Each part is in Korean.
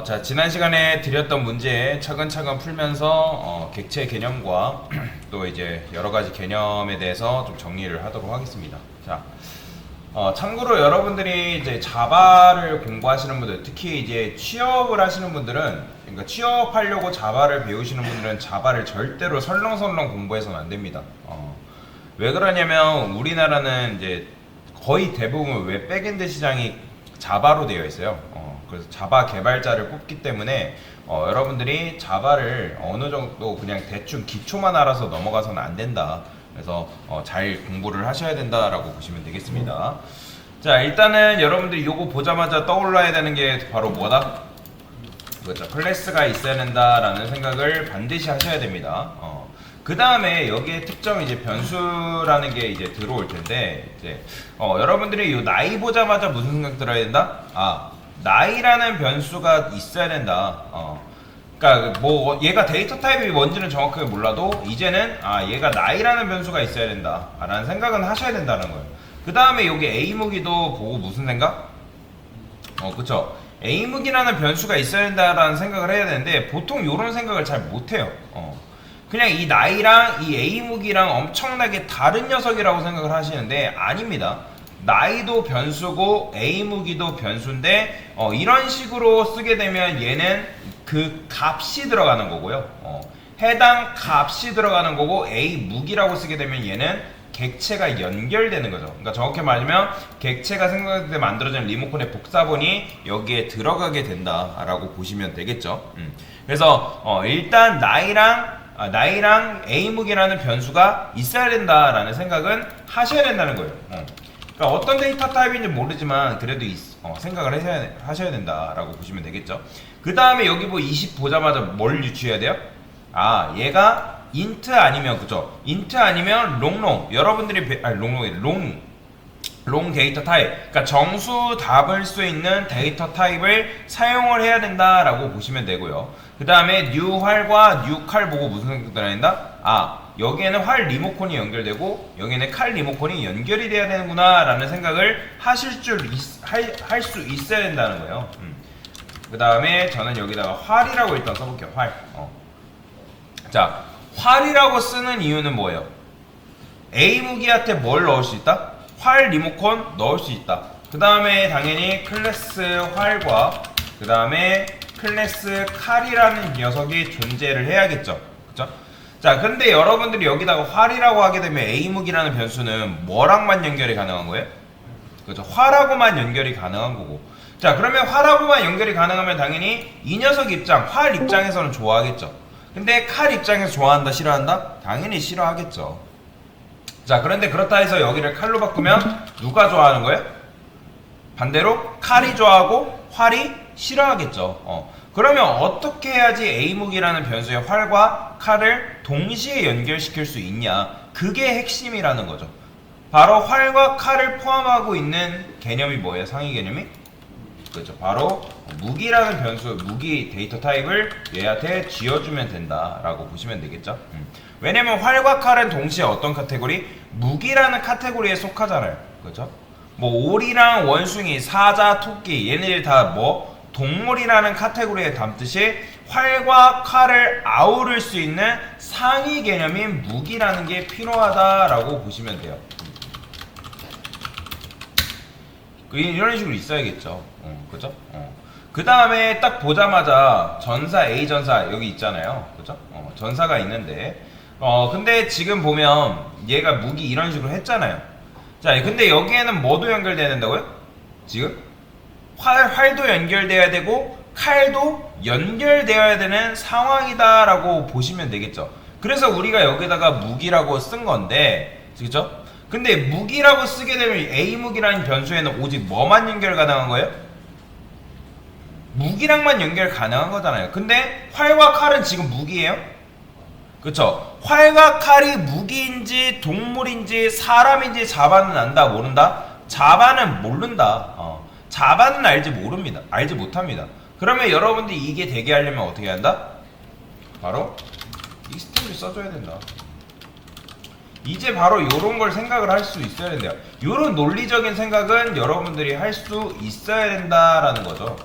자, 지난 시간에 드렸던 문제 차근차근 풀면서 객체 개념과 또 이제 여러 가지 개념에 대해서 좀 정리를 하도록 하겠습니다. 자, 참고로 여러분들이 이제 자바를 공부하시는 분들, 특히 이제 취업을 하시는 분들은, 그러니까 취업하려고 자바를 배우시는 분들은 자바를 절대로 설렁설렁 공부해서는 안 됩니다. 왜 그러냐면 우리나라는 이제 거의 대부분 웹 백엔드 시장이 자바로 되어 있어요. 그래서 자바 개발자를 뽑기 때문에 여러분들이 자바를 어느 정도 그냥 대충 기초만 알아서 넘어가서는 안 된다. 그래서 잘 공부를 하셔야 된다라고 보시면 되겠습니다. 자, 일단은 여러분들이 요거 보자마자 떠올라야 되는 게 바로 뭐다? 그렇죠. 클래스가 있어야 된다라는 생각을 반드시 하셔야 됩니다. 그 다음에 여기에 특정 이제 변수라는 게 이제 들어올 텐데, 이제 여러분들이 요 나이 보자마자 무슨 생각 들어야 된다? 나이라는 변수가 있어야 된다. 그러니까 뭐 얘가 데이터 타입이 뭔지는 정확하게 몰라도 이제는 얘가 나이라는 변수가 있어야 된다라는 생각은 하셔야 된다는 거예요. 그 다음에 여기 A무기도 보고 무슨 생각? 그쵸. A무기라는 변수가 있어야 된다라는 생각을 해야 되는데 보통 이런 생각을 잘 못해요. 그냥 이 나이랑 이 A무기랑 엄청나게 다른 녀석이라고 생각을 하시는데 아닙니다. 나이도 변수고 A무기도 변수인데 이런 식으로 쓰게 되면 얘는 그 값이 들어가는 거고요. 해당 값이 들어가는 거고 A무기라고 쓰게 되면 얘는 객체가 연결되는 거죠. 그러니까 정확히 말하면 객체가 생성될 때 만들어진 리모컨의 복사본이 여기에 들어가게 된다라고 보시면 되겠죠. 그래서 일단 나이랑 A무기라는 변수가 있어야 된다라는 생각은 하셔야 된다는 거예요. 그러니까 어떤 데이터 타입인지 모르지만 그래도 생각을 하셔야 된다라고 보시면 되겠죠. 그 다음에 여기 뭐 20 보자마자 뭘 유추해야 돼요? 얘가 int 아니면 그죠? int 아니면 여러분들이 롱 데이터 타입, 그러니까 정수 답을 수 있는 데이터 타입을 사용을 해야 된다라고 보시면 되고요. 그 다음에 new 활과 new 칼 보고 무슨 생각 들어야 된다? 여기에는 활 리모컨이 연결되고 여기에는 칼 리모컨이 연결이 돼야 되는구나 라는 생각을 할 수 있어야 된다는 거예요. 그 다음에 저는 여기다가 활이라고 일단 써볼게요. 활. 자, 활이라고 쓰는 이유는 뭐예요? A무기한테 뭘 넣을 수 있다? 활 리모컨 넣을 수 있다. 그 다음에 당연히 클래스 활과 그 다음에 클래스 칼이라는 녀석이 존재를 해야겠죠. 그쵸? 자, 근데 여러분들이 여기다가 활이라고 하게 되면 A무기라는 변수는 뭐랑만 연결이 가능한 거예요? 그죠? 활하고만 연결이 가능한 거고. 자, 그러면 활하고만 연결이 가능하면 당연히 이 녀석 입장, 활 입장에서는 좋아하겠죠. 근데 칼 입장에서 좋아한다, 싫어한다? 당연히 싫어하겠죠. 자, 그런데 그렇다 해서 여기를 칼로 바꾸면 누가 좋아하는 거예요? 반대로 칼이 좋아하고 활이 싫어하겠죠. 그러면 어떻게 해야지 A무기라는 변수의 활과 칼을 동시에 연결시킬 수 있냐? 그게 핵심이라는 거죠. 바로 활과 칼을 포함하고 있는 개념이 뭐예요? 상위 개념이? 그렇죠. 바로 무기라는 변수, 무기 데이터 타입을 얘한테 쥐어주면 된다라고 보시면 되겠죠. 왜냐면 활과 칼은 동시에 어떤 카테고리? 무기라는 카테고리에 속하잖아요. 그렇죠? 뭐 오리랑 원숭이, 사자, 토끼 얘네들 다 뭐 동물이라는 카테고리에 담듯이 활과 칼을 아우를 수 있는 상위 개념인 무기라는 게 필요하다라고 보시면 돼요. 이런 식으로 있어야겠죠. 그죠? 그 다음에 딱 보자마자 전사, A 전사 여기 있잖아요. 그죠? 전사가 있는데 근데 지금 보면 얘가 무기 이런 식으로 했잖아요. 자, 근데 여기에는 뭐도 연결돼야 된다고요? 지금? 활도 연결돼야 되고 칼도 연결되어야 되는 상황이다라고 보시면 되겠죠. 그래서 우리가 여기다가 무기라고 쓴 건데, 그죠? 근데 무기라고 쓰게 되면 A무기라는 변수에는 오직 뭐만 연결 가능한 거예요? 무기랑만 연결 가능한 거잖아요. 근데 활과 칼은 지금 무기예요? 그쵸? 활과 칼이 무기인지 동물인지 사람인지 자바는 안다 모른다? 자바는 모른다. 자바는 알지 못합니다. 그러면 여러분들이 이게 되게 하려면 어떻게 한다? 바로 이 스텝을 써줘야 된다. 이제 바로 요런 걸 생각을 할 수 있어야 된대요. 요런 논리적인 생각은 여러분들이 할 수 있어야 된다라는 거죠.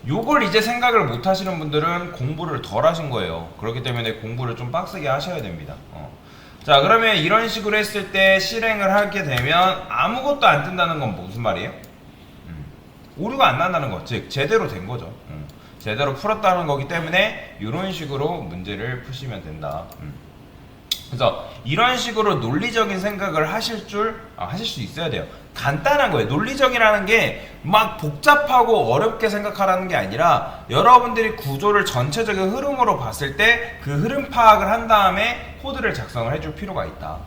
요걸 이제 생각을 못 하시는 분들은 공부를 덜 하신 거예요. 그렇기 때문에 공부를 좀 빡세게 하셔야 됩니다. 자, 그러면 이런 식으로 했을 때 실행을 하게 되면 아무것도 안 뜬다는 건 무슨 말이에요? 오류가 안 난다는 거, 즉 제대로 된 거죠. 제대로 풀었다는 거기 때문에 이런 식으로 문제를 푸시면 된다. 그래서 이런 식으로 논리적인 생각을 하실 수 있어야 돼요. 간단한 거예요. 논리적이라는 게 막 복잡하고 어렵게 생각하라는 게 아니라 여러분들이 구조를 전체적인 흐름으로 봤을 때 그 흐름 파악을 한 다음에 코드를 작성을 해줄 필요가 있다.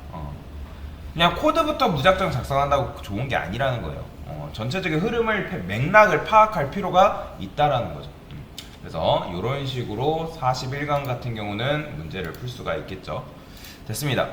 그냥 코드부터 무작정 작성한다고 좋은 게 아니라는 거예요. 전체적인 흐름을 맥락을 파악할 필요가 있다라는 거죠. 그래서 이런 식으로 41강 같은 경우는 문제를 풀 수가 있겠죠. 됐습니다.